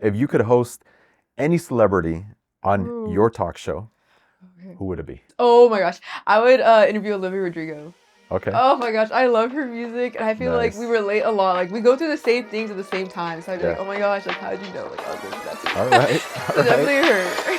If you could host any celebrity on Ooh. your talk show, Okay. who would it be? Oh my gosh. I would interview Olivia Rodrigo. Okay. Oh my gosh, I love her music, and I feel like we Nice. relate a lot. Like we go through the same things at the same time. So I'd be Yeah. like, oh my gosh, like how did you know? Like I was going through that too. All right. So All right. definitely her.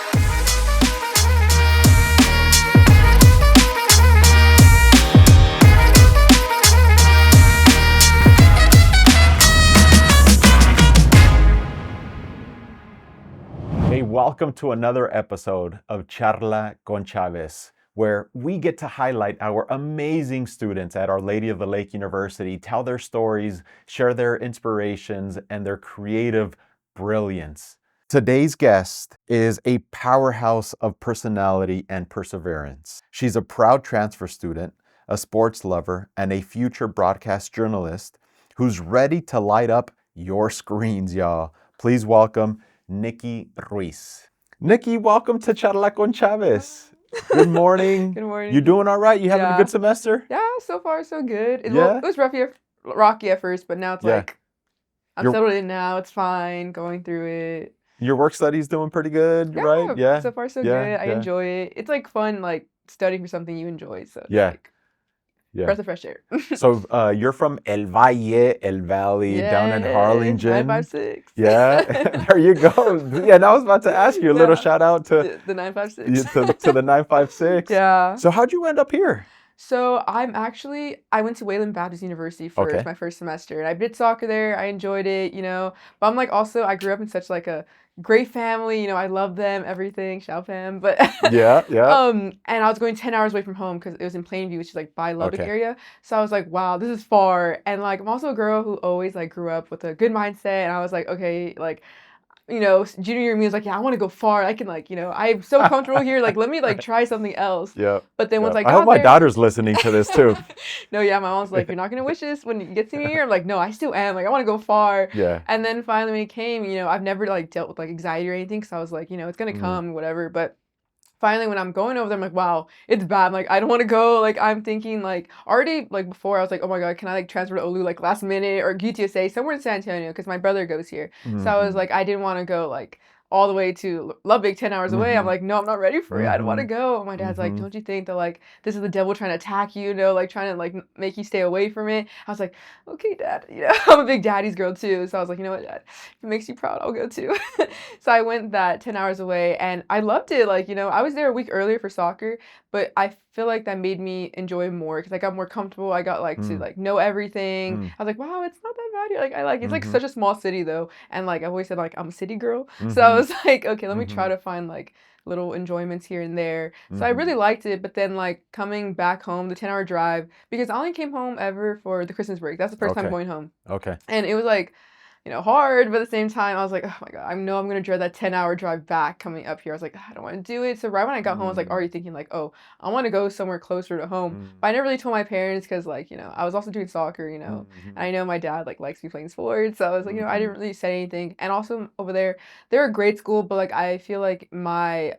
Hey, welcome to another episode of Charla Con Chávez, where we get to highlight our amazing students at Our Lady of the Lake University, tell their stories, share their inspirations, and their creative brilliance. Today's guest is a powerhouse of personality and perseverance. She's a proud transfer student, a sports lover, and a future broadcast journalist who's ready to light up your screens, y'all. Please welcome Nikki Ruiz. Nikki, welcome to Charla Con Chávez. Good morning. Good morning. You doing all right? You having a good semester? Yeah, so far so good. Yeah? It was rocky at first, but now it's Yeah. like I'm settled in now. It's fine. Going through it. Your work study's doing pretty good, right? Yeah. So far so Yeah, good. I yeah. enjoy it. It's like fun, like studying for something you enjoy. So it's Yeah. like Yeah. breath of fresh air. So you're from El Valley, down in Harlingen. 956. Yeah, there you go. Yeah, and I was about to ask you a little Yeah. shout out to the 956. to the 956. Yeah. So how'd you end up here? So I went to Wayland Baptist University for Okay. my first semester, and I did soccer there. I enjoyed it, But I'm like also I grew up in such like a great family, I love them, everything, shout fam. But Yeah. and I was going 10 hours away from home because it was in Plainview, which is like by Lubbock Okay. area. So I was like, wow, this is far. And like I'm also a girl who always like grew up with a good mindset, and I was like, okay, like junior year me was like, yeah, I want to go far. I can like, I'm so comfortable here. Like, let me like try something else. Yeah. But then once I I got hope my there, daughter's listening to this too. No, yeah, my mom's like, you're not gonna wish this when you get senior year. I'm like, no, I still am. Like, I want to go far. Yeah. And then finally, when it came, I've never like dealt with like anxiety or anything, so I was like, it's gonna come, whatever. But finally, when I'm going over there, I'm like, wow, it's bad. Like, I don't want to go. Like, I'm thinking like already like before, I was like, oh my god, can I like transfer to OLU like last minute or UTSA somewhere in San Antonio because my brother goes here. So I was like, I didn't want to go like all the way to Lubbock 10 hours away. I'm like, no, I'm not ready for it. I don't want to go. My dad's like, don't you think that like this is the devil trying to attack you, like trying to like make you stay away from it? I was like, okay, Dad. I'm a big daddy's girl too. So I was like, you know what, Dad, if it makes you proud, I'll go too. So I went that 10 hours away and I loved it. Like, I was there a week earlier for soccer, but I feel like that made me enjoy more because I got more comfortable. I got like to like know everything. I was like, wow, it's not that bad here. Like I like it's like such a small city though, and like I've always said like I'm a city girl. So I was like, okay, let me try to find like little enjoyments here and there. So I really liked it. But then like coming back home, the 10-hour drive, because I only came home ever for the Christmas break. That's the first time going home. Okay. And it was like, hard, but at the same time, I was like, oh my god, I know I'm gonna dread that 10-hour drive back coming up here. I was like, I don't want to do it. So right when I got home, I was like already thinking like, oh, I want to go somewhere closer to home. But I never really told my parents because like, I was also doing soccer, and I know my dad like likes me playing sports. So I was like, I didn't really say anything. And also over there, they're a great school, but like I feel like my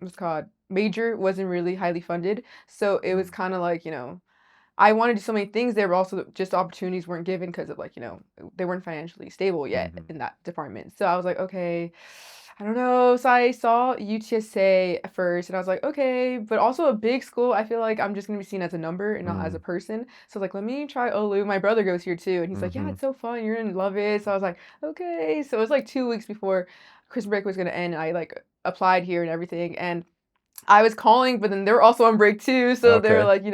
what's it called major wasn't really highly funded. So it was kind of like, I wanted to do so many things there, but also just opportunities weren't given because of like, they weren't financially stable yet in that department. So I was like, okay, I don't know. So I saw UTSA at first and I was like, okay, but also a big school. I feel like I'm just going to be seen as a number and not as a person. So like, let me try OLU. My brother goes here too. And he's like, yeah, it's so fun. You're going to love it. So I was like, okay. So it was like 2 weeks before Christmas break was going to end. And I like applied here and everything. And I was calling, but then they were also on break too. So they were like,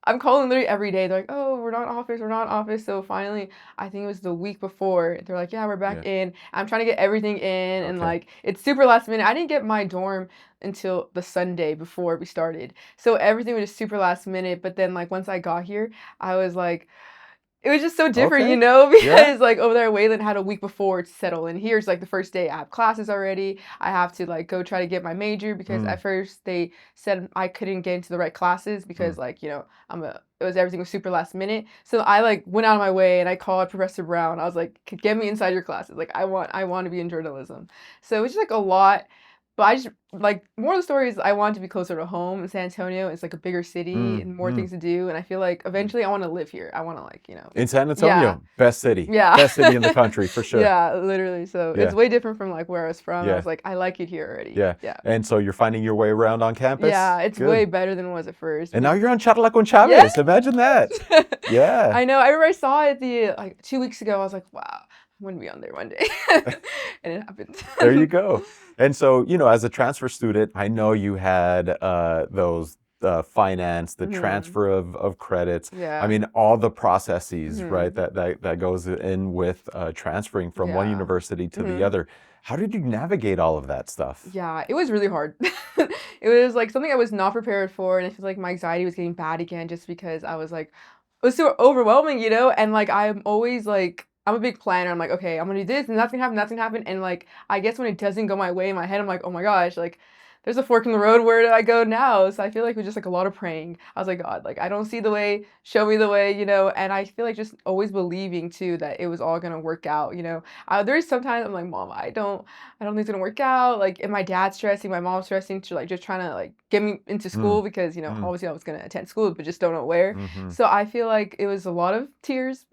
I'm calling literally every day. They're like, oh, we're not in office. So finally, I think it was the week before. They're like, yeah, we're back in. I'm trying to get everything in. And like, it's super last minute. I didn't get my dorm until the Sunday before we started. So everything was just super last minute. But then like, once I got here, I was like, it was just so different, because like over there, Wayland had a week before to settle in. Here's like the first day I have classes already. I have to like go try to get my major because at first they said I couldn't get into the right classes because like, everything was super last minute. So I like went out of my way and I called Professor Brown. I was like, get me inside your classes. Like I want to be in journalism. So it was just like a lot. But I just like more of the story is I want to be closer to home in San Antonio. It's like a bigger city Mm, and more mm, things to do. And I feel like mm. eventually I want to live here. I want to like, In San yeah, Antonio, best city. yeah. Best city in the country for sure. Yeah, literally. So it's Yeah. way different from like where I was from. I Yeah. was like, I like it here already. Yeah. Yeah. And so you're finding your way around on campus? Yeah, it's way Good. better than it was at first. And now because- you're on Charla Con Yeah. Chávez. Imagine that. Yeah. I know. I remember I saw it like 2 weeks ago. I was like, wow, I'm gonna be on there one day. And it happened. There you go. And so, as a transfer student, I know you had those finance, the Mhm. transfer of credits. Yeah. I mean, all the processes, Mhm. right? That goes in with transferring from one Yeah. university to the Mhm. other. How did you navigate all of that stuff? Yeah, it was really hard. It was like something I was not prepared for, and I feel like my anxiety was getting bad again just because I was like, it was so overwhelming, and like I'm always like, I'm a big planner. I'm like, okay, I'm gonna do this, and that's gonna happen, that's gonna happen, and like I guess when it doesn't go my way in my head, I'm like, oh my gosh, like there's a fork in the road. Where do I go now? So I feel like it was just like a lot of praying. I was like, God, like I don't see the way, show me the way, and I feel like just always believing too that it was all gonna work out. There's sometimes I'm like, Mom, I don't think it's gonna work out. Like, and my dad's stressing, my mom's stressing to like just trying to like get me into school because Mm. obviously I was gonna attend school, but just don't know where. Mhm. So I feel like it was a lot of tears,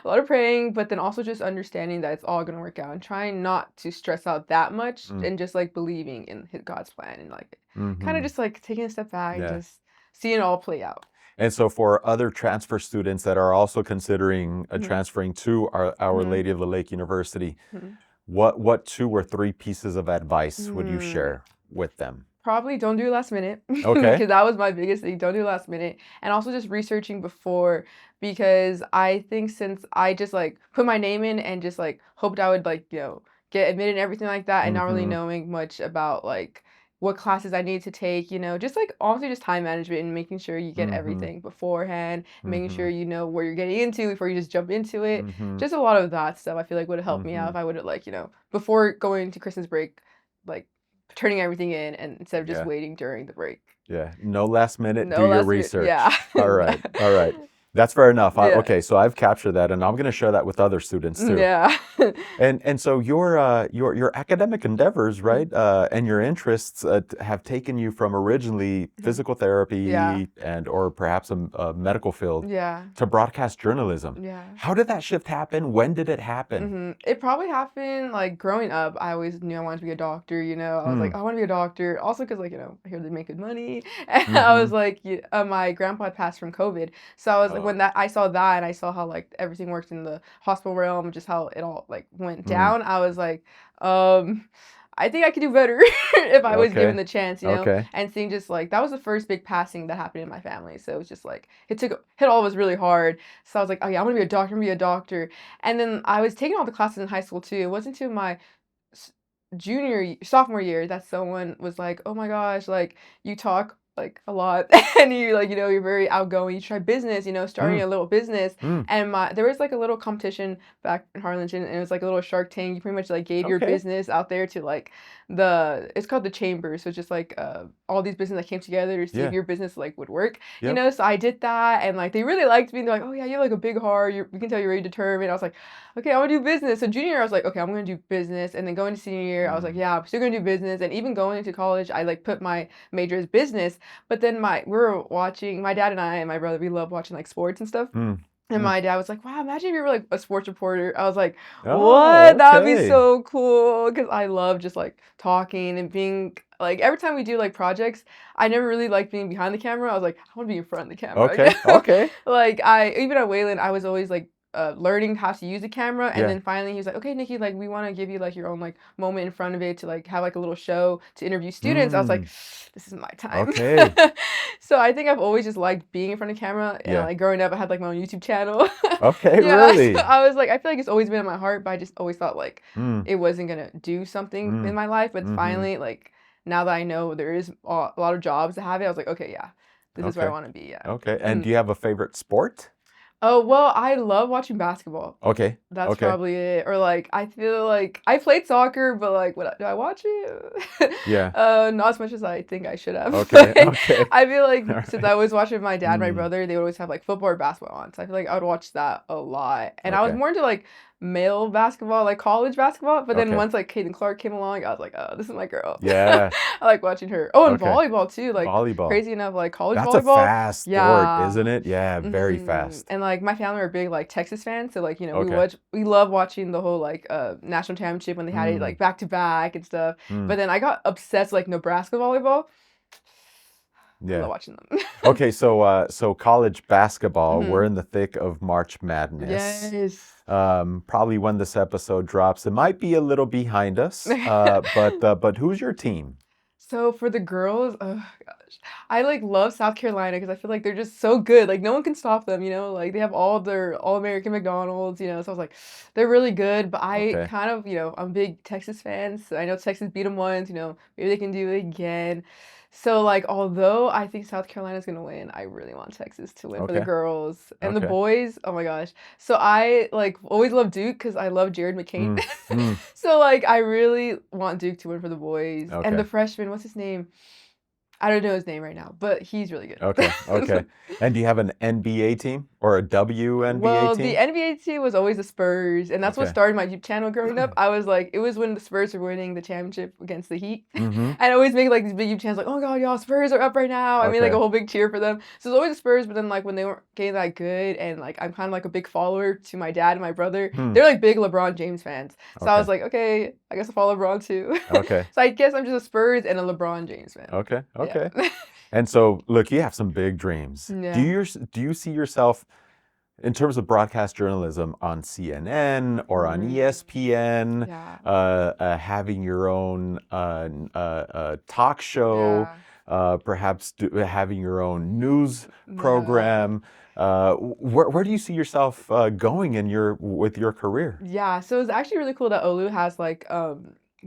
a lot of praying, but then also just understanding that it's all gonna work out and trying not to stress out that much Mm. and just like believing in God's plan and like kind Mhm. of just like taking a step back and Yeah. just seeing it all play out. And so for other transfer students that are also considering Mhm. transferring to Our Mhm. Lady of the Lake University, Mhm. what 2 or 3 pieces of advice would you Mm. share with them? Probably don't do it last minute. Okay. Because that was my biggest thing. Don't do it last minute. And also just researching before, because I think since I just like put my name in and just like hoped I would like, get admitted and everything like that, and not really Mhm. knowing much about like what classes I need to take, just like honestly just time management and making sure you get Mhm. everything beforehand, and making sure Mhm. you know what you're getting into before you just jump into it. Mhm. Just a lot of that stuff I feel like would have helped me out Mhm. if I would have like, before going to Christmas break, like turning everything in and instead of just Yeah. waiting during the break. Yeah. No last minute, do No your last minute. research. Yeah. All right. All right. That's fair enough. Yeah. Okay, so I've captured that, and I'm going to share that with other students too. Yeah. And so your academic endeavors, right, and your interests have taken you from originally physical therapy Yeah. and or perhaps a medical field Yeah. to broadcast journalism. Yeah. How did that shift happen? When did it happen? It probably happened like growing up. I always knew I wanted to be a doctor. I was like, I want to be a doctor. Also, because like I hear they make good money, and I was like, my grandpa had passed from COVID, so I was like, when I saw that and I saw how like everything worked in the hospital realm, just how it all like went down, I was like, I think I could do better if I was Okay. given the chance, Okay. and seeing just like that was the first big passing that happened in my family. So it was just like hit all of us really hard. So I was like, oh yeah, I'm gonna be a doctor, And then I was taking all the classes in high school too. It wasn't until my sophomore year that someone was like, oh my gosh, like you talk like a lot and you like you're very outgoing, you try business, starting a little business. And there was like a little competition back in Harlingen, and it was like a little Shark Tank. You pretty much like gave your Okay. business out there to like it's called the chamber, so it's just like all these businesses that came together to see Yeah. if your business like would work. Yep. So I did that, and like they really liked me, and they're like, oh yeah, you have like a big heart, we can tell you're very determined. I was like, okay, I want to do business. So junior year I was like, okay, I'm gonna do business. And then going to senior year I was like, yeah, I'm still gonna do business. And even going into college I like put my major as business. But then we were watching, my dad and I and my brother, we love watching like sports and stuff. And my dad was like, wow, imagine if you were like a sports reporter. I was like, Oh, what? That would be okay. so cool. Because I love just like talking and being like, every time we do like projects, I never really liked being behind the camera. I was like, I want to be in front of the camera. Okay. Okay. Like even at Wayland, I was always like learning how to use the camera, and then finally he was like, okay, Nikki, like we want to give you like your own like moment in front of it to like have like a little show to interview students. I was like, this is my time. Okay. So I think I've always just liked being in front of camera, and like growing up I had like my own YouTube channel. Okay, Yeah, really? so I was like, I feel like it's always been in my heart, but I just always thought like Mm. it wasn't gonna do something in my life. But finally, like now that I know there is a lot of jobs that have it, I was like, okay, yeah, this is where I Okay. want to be. Yeah. Okay. And do you have a favorite sport? Oh, well, I love watching basketball. Okay. That's Okay. probably it. Or like I feel like I played soccer, but like do I watch it? Yeah. Not as much as I think I should have. Okay. Like, Okay. I feel like All since right. I was watching my dad and my Mm. brother, they would always have like football or basketball on. So I feel like I would watch that a lot. And I was Okay. more into like male basketball, like college basketball. But then Okay. once like Caitlin Clark came along, I was like, oh, this is my girl. Yeah. I like watching her. Oh, and Okay. volleyball too. Like Volleyball. crazy enough, like college That's a volleyball. fast sport, Yeah. isn't it? Yeah, very fast. And like my family are big like Texas fans, so like Okay. we love watching the whole like national championship when they had it like back to back and stuff. But then I got obsessed with, like Nebraska volleyball. I love Yeah. watching them. Okay, so college basketball, we're Mhm. in the thick of March Madness. Yes. Probably when this episode drops, it might be a little behind us. But who's your team? So for the girls, oh gosh, I like love South Carolina because I feel like they're just so good. Like no one can stop them, like they have all their All-American McDonald's. So I was like, they're really good. But I Okay. kind of, I'm a big Texas fan. So I know Texas beat them once. Maybe they can do it again. So like, although I think South Carolina's gonna win, I really want Texas to win for the Okay. girls and the Okay. boys. Oh my gosh! So I like always love Duke because I love Jared McCain. Mm. So like, I really want Duke to win for the boys and Okay. the freshman. What's his name? I don't know his name right now, but he's really good. Okay. Okay. And do you have an NBA team or a WNBA Well, the team? NBA team was always the Spurs, and that's what Okay. started my YouTube channel growing up. I was like, it was when the Spurs were winning the championship against the Heat. Mm-hmm. And I always make like these big YouTube channels like, oh god, y'all, Spurs are up right now. I made like Okay. a whole big cheer for them. So it's always the Spurs, but then like when they weren't getting that good, and like I'm kind of like a big follower to my dad and my brother, they're like big LeBron James fans. So I was Okay. like, okay, I guess I'll follow LeBron too. Okay. So I guess I'm just a Spurs and a LeBron James fan. Okay. Okay. Yeah. And so, look, you have some big dreams. Yeah. Do you see yourself in terms of broadcast journalism on CNN or on ESPN, Yeah. having your own talk show, Yeah. perhaps having your own news Yeah. program? Where do you see yourself going with your career? Yeah, so it's actually really cool that Olu has like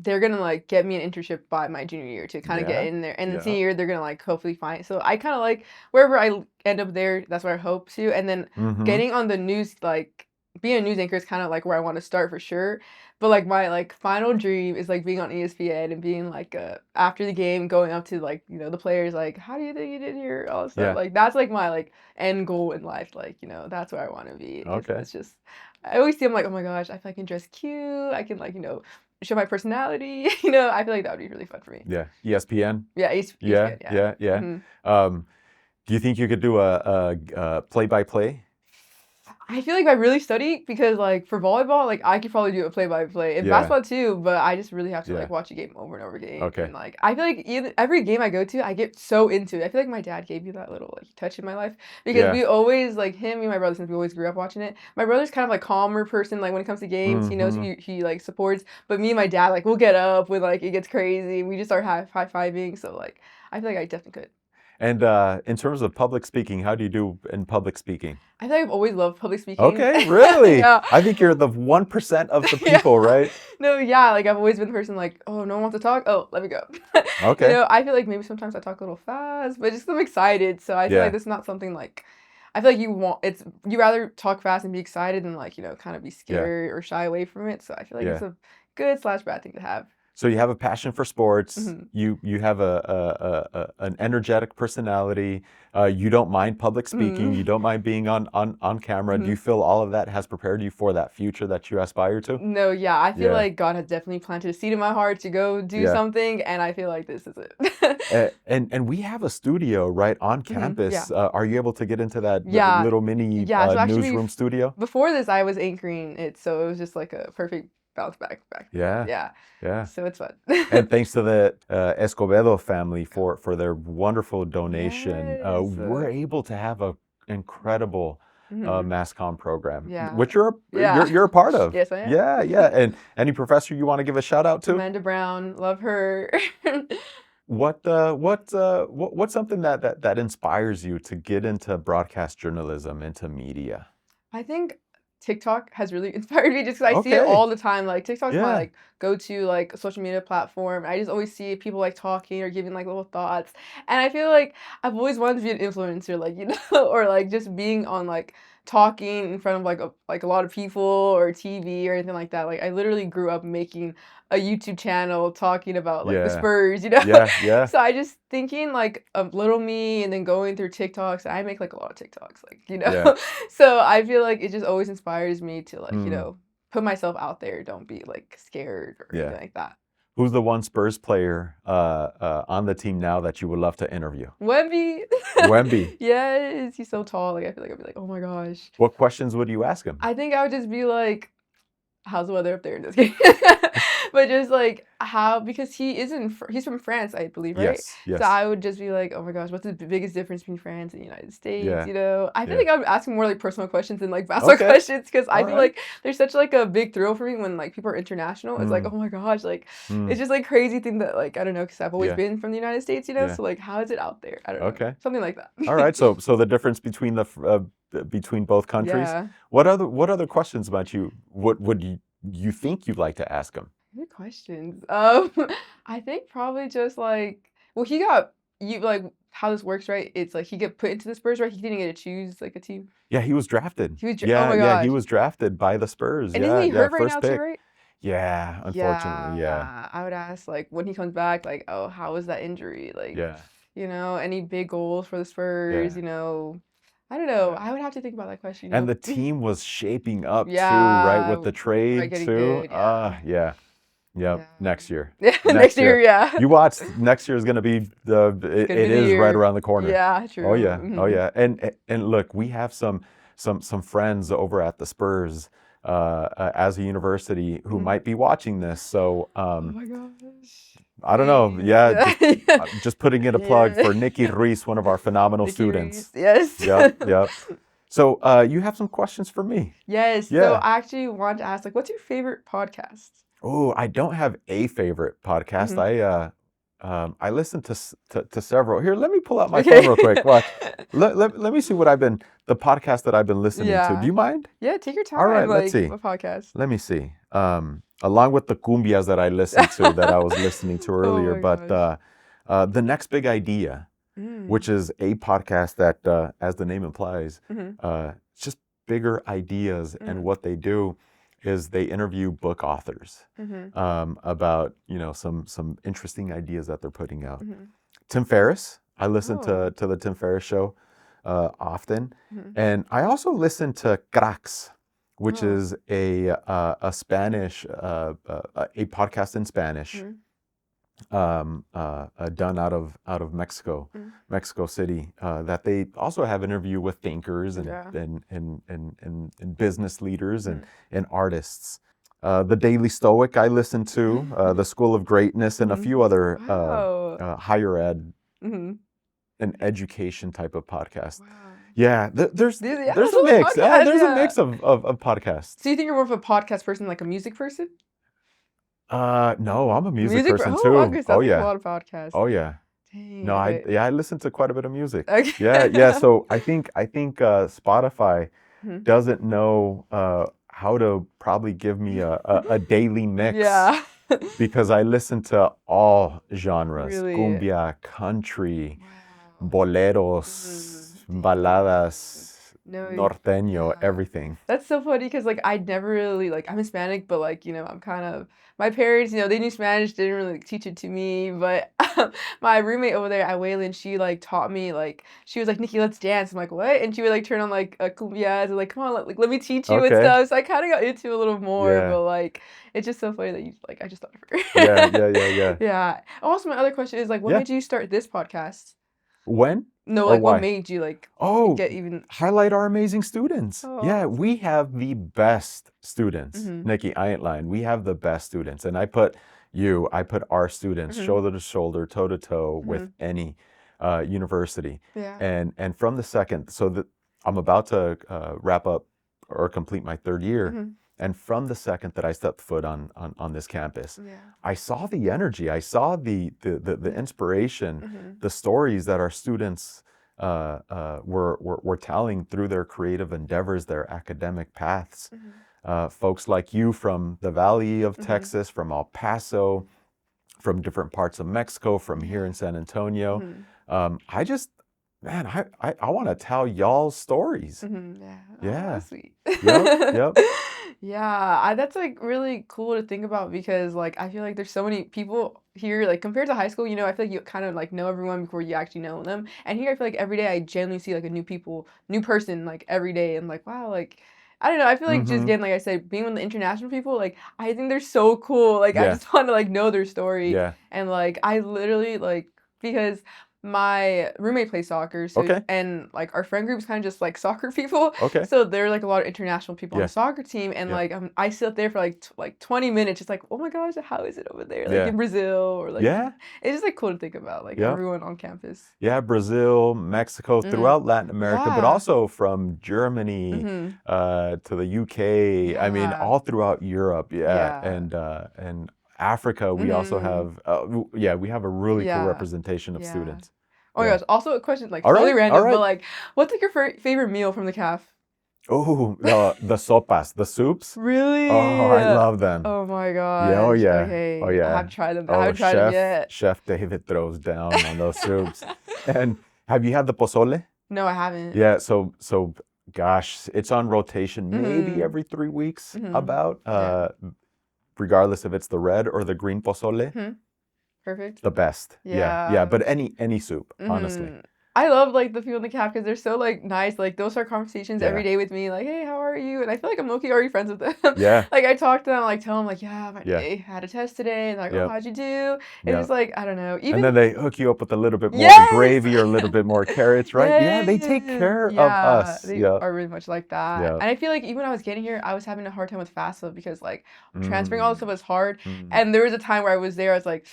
they're gonna like get me an internship by my junior year to kind of get Yeah. in there, and then Yeah. senior year they're gonna like hopefully find. So I kind of like wherever I end up there, that's where I hope to. And then Mm-hmm. getting on the news, like being a news anchor is kind of like where I want to start for sure. But like my like final dream is like being on ESPN and being like after the game going up to like the players like, how do you think you did here, all this stuff. Yeah. Like that's like my like end goal in life. Like that's where I want to be. Okay. It's just I always see them like, oh my gosh, I feel like I can dress cute. I can like show my personality. I feel like that would be really fun for me. Yeah. ESPN. Yeah, Yeah. ESPN, Yeah. Yeah. Mhm. Do you think you could do a play-by-play? I feel like if I really study, because like for volleyball, like I could probably do a play-by-play, and Yeah. basketball too, but I just really have to Yeah. like watch a game over and over again. Okay. And like I feel like every game I go to, I get so into it. I feel like my dad gave me that little like touch in my life because Yeah. we always like him and my brother, since we always grew up watching it. My brother's kind of like calmer person, like when it comes to games, he knows Mhm. he like supports. But me and my dad, like we'll get up when like it gets crazy. We just start high-fiving. So like I feel like I definitely could. And in terms of public speaking, how do you do in public speaking? I feel like I've always loved public speaking. Okay, really? Yeah. I think you're the 1% of the Yeah. people, right? No, yeah, like I've always been the person like, oh, no one wants to talk. Oh, let me go. Okay. I feel like maybe sometimes I talk a little fast, but just 'cause I'm excited. So I feel Yeah. like this is not something like I feel like you rather talk fast and be excited than like, kind of be scared or shy away from it. So I feel like it's Yeah. a good / bad thing to have. So you have a passion for sports. Mhm. You have an energetic personality. You don't mind public speaking. You don't mind being on camera. Do you feel all of that has prepared you for that future that you aspire to? No, yeah, I feel Yeah. like God has definitely planted a seed in my heart to go do Yeah. something, and I feel like this is it. And we have a studio right on campus. Are you able to get into that Yeah. little mini Yeah, so actually newsroom studio? Before this, I was anchoring it, so it was just like a perfect bounce back. Yeah. Yeah. Yeah. So it's fun. And thanks to the Escobedo family for their wonderful donation, Yes. we're able to have an incredible Mhm. mass comm program, Yeah. which Yeah. you're a part of. Yes, I am. Yeah, yeah. And any professor you want to give a shout out to? Amanda Brown, love her. What's something that inspires you to get into broadcast journalism, into media? I think TikTok has really inspired me just 'cause I see it Okay. all the time. Like TikTok's my Yeah. like go-to like social media platform. I just always see people like talking or giving like little thoughts. And I feel like I've always wanted to be an influencer, like, or like just being on like talking in front of like a lot of people or TV or anything like that. Like I literally grew up making a YouTube channel talking about like the Yeah. Spurs, Yeah, yeah. So I just thinking like of little me and then going through TikToks. I make like a lot of TikToks, like, Yeah. So I feel like it just always inspires me to like, Mm. put myself out there. Don't be like scared or Yeah. anything like that. Who's the one Spurs player on the team now that you would love to interview? Wemby. Wemby. Yes, he's so tall. Like I feel like I'd be like, oh my gosh. What questions would you ask him? I think I would just be like, how's the weather up there in this game? But just like how, because he's from France, I believe, right? Yes, yes. So I would just be like, oh my gosh, what's the biggest difference between France and the United States? Yeah. You know, I feel Yeah. like I would ask him more like personal questions than like basketball Okay. questions, because I All feel right. like there's such like a big thrill for me when like people are international. It's like, oh my gosh, like it's just like crazy thing that like I don't know, because I've always Yeah. been from the United States, you know. Yeah. So like, how is it out there? I don't know. Okay. Something like that. All right. So the difference between between both countries. Yeah. What other questions about you would you think you'd like to ask him? Good questions. I think probably just like, well, he got you like how this works, right? It's like he get put into the Spurs, right? He didn't get to choose like a team. Yeah, he was drafted. He was yeah, oh my yeah, he gosh. was drafted by the Spurs. And yeah, isn't he hurt right first now pick. too, right? Yeah, unfortunately, yeah. I would ask like when he comes back, like, oh, how was that injury? Like, Yeah. you know, any big goals for the Spurs? Yeah. You know, I don't know. I would have to think about that question. You And know? the team was shaping up too, Yeah, right? With the right, trade getting too. good, yeah. Yeah. Yep. Yeah. Next year. Yeah, next year, yeah. You watch. Next year is going to be it is right around the corner. Yeah, true. Oh yeah. Mhm. Oh yeah. And look, we have some friends over at the Spurs as a university who might be watching this. So Oh my gosh. I don't know. Yeah. Yeah. Just putting in a plug Yeah. for Nikki Ruiz, one of our phenomenal Nikki students. Ruiz, yes. Yep. So you have some questions for me. Yes. Yeah. So I actually wanted to ask, like, what's your favorite podcast? Oh, I don't have a favorite podcast. Mhm. I listen to several. Here, let me pull out my Okay. phone real quick. Watch. Let me see the podcast that I've been listening to. Yeah. Do you mind? Yeah, take your time. All right, like, let's see. What podcast? Let me see. Along with the cumbias that I listened to that I was listening to earlier, my but gosh. The Next Big Idea, which is a podcast that, as the name implies, it's just bigger ideas, and what they do is they interview book authors about some interesting ideas that they're putting out. Tim Ferriss, I listen to the Tim Ferriss show often, and I also listen to Cracks, which is a Spanish a podcast in Spanish. Done out of Mexico City, that they also have interview with thinkers and business leaders and artists. The Daily Stoic I listen to, the School of Greatness, and a few other higher ed and education type of podcasts. Wow. Yeah, there's a mix. Podcasts, There's a mix of podcasts. So you think you're more of a podcast person, like a music person? No, I'm a music person too. Okay, so Oh that's yeah. a lot of podcasts. Oh yeah. Dang, No, okay. I listen to quite a bit of music. Okay. Yeah. So I think Spotify Mhm. doesn't know how to probably give me a daily mix. Yeah. Because I listen to all genres: Really? cumbia, country, Wow. boleros, baladas, No, norteño, yeah. everything. That's so funny because like I never really like I'm Hispanic, but like I'm kind of my parents, they knew Spanish, didn't really like, teach it to me. But my roommate over there at Wayland, she like taught me like she was like, Nikki, let's dance. I'm like, what? And she would like turn on like a cumbias and like, come on, let me teach you and Okay. stuff. So I kind of got into it a little more, Yeah. but like it's just so funny that you like I just thought of her. Yeah. Yeah. Also, my other question is like, what Yeah. made you start this podcast? When? No, Or like why? what made you like Oh, get even? highlight our amazing students. Oh. Yeah, we have the best students. Mhm. Nikki, I ain't lying. We have the best students. And I put our students shoulder to shoulder, toe to toe with any university. Yeah. And from the second, so that I'm about to wrap up or complete my third year. And from the second that I stepped foot on this campus, Yeah. I saw the energy, I saw the inspiration, the stories that our students were telling through their creative endeavors, their academic paths. Folks like you from the Valley of Texas, from El Paso, from different parts of Mexico, from here in San Antonio. I just, man, I want to tell y'all's stories. Yeah. Yeah. Oh, sweet. Yep. Yeah, that's like really cool to think about because like I feel like there's so many people here like compared to high school, I feel like you kind of like know everyone before you actually know them. And here I feel like every day I genuinely see like a new person like every day and like wow, like I don't know. I feel like just Mm-hmm. again, like I said, being with the international people, like I think they're so cool. Like I Yeah. just want to like know their story, Yeah. and like I literally like because my roommate plays soccer, so Okay. and like our friend group's kind of just like soccer people, Okay. so there are like a lot of international people on Yeah. the soccer team, and Yeah. like I sit there for like 20 minutes, just like oh my gosh, how is it over there, like Yeah. in Brazil or like Yeah. it's just like cool to think about like Yeah. everyone on campus. Yeah, Brazil, Mexico, Mm. throughout Latin America, but Yeah. also from Germany Mm-hmm. to the UK. I mean, Yeah. all throughout Europe. Yeah, Yeah. and Africa. We also Mm-hmm. have. Yeah, we have a really cool Yeah. representation of Yeah. students. Oh my Yeah. gosh. Also a question like All totally right. All random, but right. like what's like your favorite meal from the calf? Oh, the sopas, the soups. Oh, Really? I love them. Oh my Yeah. Oh gosh. yeah. Oh Okay. I have yeah. to try them. I Oh, haven't tried them Chef yet. Chef David throws down on those soups. And have you had the pozole? No, I haven't. Yeah, so gosh, it's on rotation maybe Mm-hmm. every 3 weeks, Mm-hmm. about Yeah. regardless if it's the red or the green pozole, Hmm. Perfect. the best. Yeah, yeah, Yeah. but any soup, honestly. Mm-hmm. I love like the people in the caf because they're so like nice. Like they'll start conversations every Yeah, day with me, like, "Hey, how are you?" And I feel like I'm low-key already friends with them. yeah, Like I talk to them, like tell them like, "Yeah, my yeah, day had a test today," and like, "Oh, yep, how'd you do?" It's yep. just like I don't know. And Even then they hook you up with a little bit more yes, gravy or a little bit more carrots, right? Yeah, they take yes, care of yeah, us. they Yeah, are really much like that. yeah. And I feel like even when I was getting here, I was having a hard time with FAFSA because like transferring all this stuff Mm, was hard. mm, And there was a time where I was there, I was like.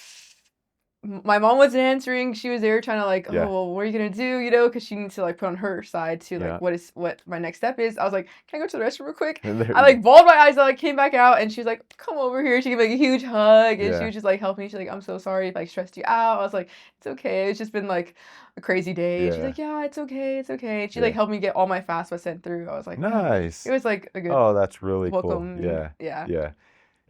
My mom wasn't answering. She was there trying to like, oh yeah, well, what are you gonna do? You know, because she needs to like put on her side to yeah. like what my next step is. I was like, can I go to the restroom real quick? And there I you go. like bawled my eyes out, like came back out, and she was like, come over here. She gave me like a huge hug, and she Yeah, was just like helping me. She's like, I'm so sorry if I stressed you out. I was like, it's okay. It's just been like a crazy day. And she's yeah, like, yeah, it's okay, it's okay. And she like yeah. helped me get all my FAFSA sent through. I was like, it Nice. was like a good Oh, that's really cool. welcome. Yeah, Yeah. yeah.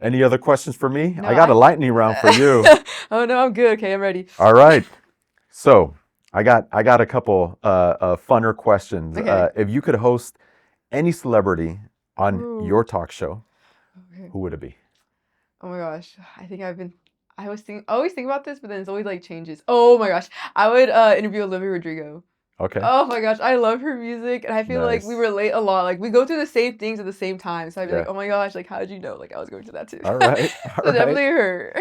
Any other questions for me? No, I got a lightning round for you. oh no, I'm good. Okay, I'm ready. All right. So I got a couple funner questions. Okay. If you could host any celebrity on Ooh. your talk show, Okay. who would it be? Oh my gosh. I always think about this, but then it's always like changes. Oh my gosh. I would interview Olivia Rodrigo. Okay. Oh my gosh, I love her music and I feel like we Nice. relate a lot. Like we go through the same things at the same time. So I'd be like, Yeah. "Oh my gosh, like how did you know?" Like I was going through that too. All right. So All right. definitely her.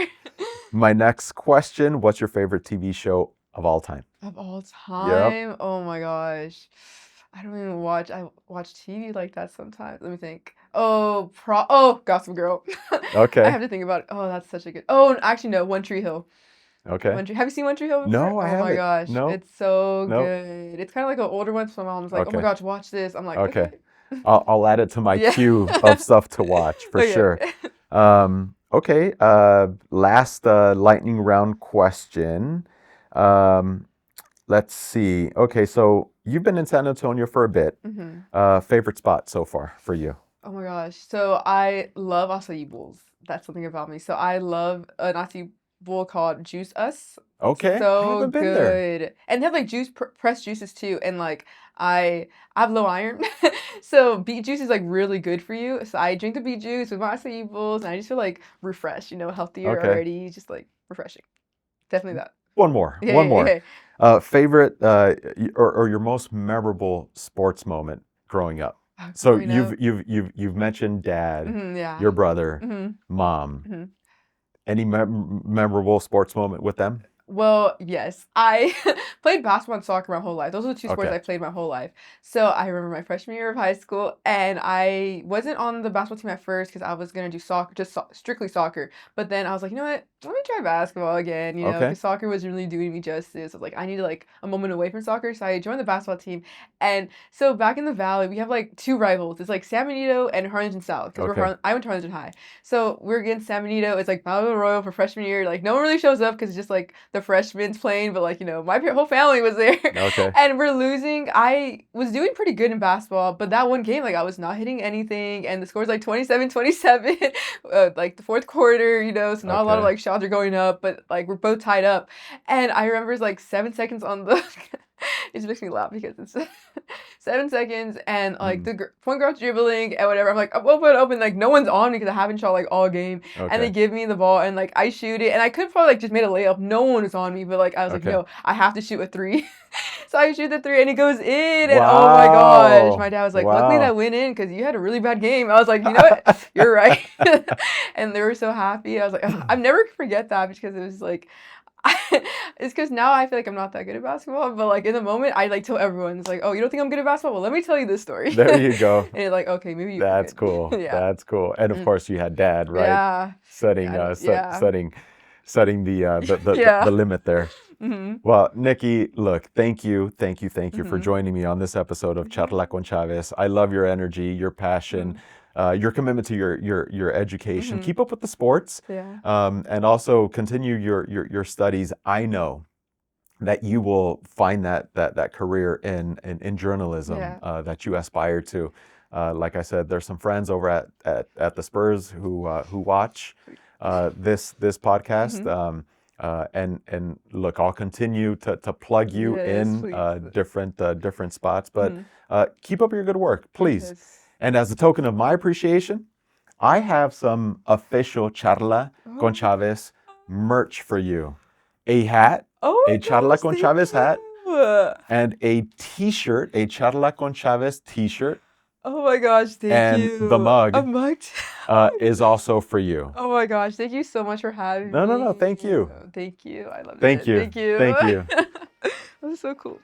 My next question, what's your favorite TV show of all time? Of all Yep. time? Oh my gosh. I don't even I watch TV like that sometimes. Let me think. Oh, Gossip Girl. I Okay. have to think about it. Oh, that's such a good. Oh, actually no, One Tree Hill. Okay. Have you seen One Tree Hill before? No, I Oh my haven't. gosh, No. it's so No. good. It's kind of like an older one, so my mom's like, "Oh my Okay. gosh, watch this." I'm like, Okay. "Okay." I'll add it to my Yeah. queue of stuff to watch for Okay. sure. Okay. Last lightning round question. Um, let's see. Okay, so you've been in San Antonio for a bit. Mhm. Favorite spot so far for you? Oh my gosh. So I love acai bowls. That's something about me. So I love an acai bowl called Juice Us. Okay, I So haven't been there. good. And they have like pressed juices too. And like I have low iron. So beet juice is like really good for you. So I drink the beet juice with my acai bowls and I just feel like refreshed, healthier Okay. already. Just like refreshing. Definitely that. One more. Yeah, One yeah, more. yeah. Favorite or your most memorable sports moment growing up? So Growing up. you've mentioned dad, Yeah. your brother, Hmm. mom. Hmm. Any memorable sports moment with them? Well, yes. I played basketball and soccer my whole life. Those are the two sports Okay. I played my whole life. So I remember my freshman year of high school, and I wasn't on the basketball team at first because I was gonna do soccer, just strictly soccer. But then I was like, you know what? Let me try basketball again. Okay. Because soccer was really doing me justice. I was like, I need like a moment away from soccer, so I joined the basketball team. And so back in the valley, we have like two rivals. It's like San Benito and Harlingen South because Okay. I went to Harlingen High. So we're against San Benito. It's like Battle Royal for freshman year. Like no one really shows up because it's just like the freshmen playing, but like my whole family was there. Okay. And we're losing. I was doing pretty good in basketball, but that one game, like I was not hitting anything, and the score's like 27-27, like the fourth quarter, so not a lot of Okay. like shots are going up, but like we're both tied up. And I remember it's like 7 seconds on the. It just makes me laugh because it's 7 seconds and like Mm, the point guard's dribbling and whatever. I'm like, I'm open, like no one's on me because I haven't shot like all game. And they okay. give me the ball and like I shoot it and I could probably like just made a layup. No one was on me, but like I was like, Okay. no, I have to shoot a three. So I shoot the three and it goes in. And oh my gosh. Wow. My dad was like, Wow. luckily that went in because you had a really bad game. I was like, you know what? You're right. And they were so happy. I was like, "Ugh." I'm never gonna forget that because it was like, it's because now I feel like I'm not that good at basketball, but like in the moment, I like tell everyone, it's like, oh, you don't think I'm good at basketball? Well, let me tell you this story. There you go. And it's like, okay, maybe you. That's good. cool. Yeah. That's cool. And of course, you had dad, right? Yeah. Setting, Yeah. setting the Yeah. limit there. Mhm. Well, Nikki, look, thank you for Mhm. joining me on this episode of Charla Con Chávez. I love your energy, your passion, your commitment to your education. Mhm. Keep up with the sports, Yeah. and also continue your studies. I know that you will find that career in journalism Yeah. that you aspire to. Like I said, there's some friends over at the Spurs who watch this podcast. Mhm. And look, I'll continue to plug you Yes, in please. different spots, but Mhm. keep up your good work, please. Yes. And as a token of my appreciation, I have some official Charla Con Oh. Chávez merch for you. A hat, Oh my a Charla gosh, Con thank Chávez hat, you. and a t-shirt, a Charla Con Chávez t-shirt, Oh my gosh, thank and you. the mug A mug. is also for you. Oh my gosh, thank you so much for having No, me. thank you. Thank you. I loved Thank it. you. Thank you. Thank you. That was so cool.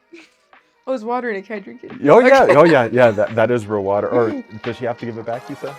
I was watering it. Can I drink it? Oh yeah, Okay. oh yeah, yeah. That is real water. Or does she have to give it back? You said.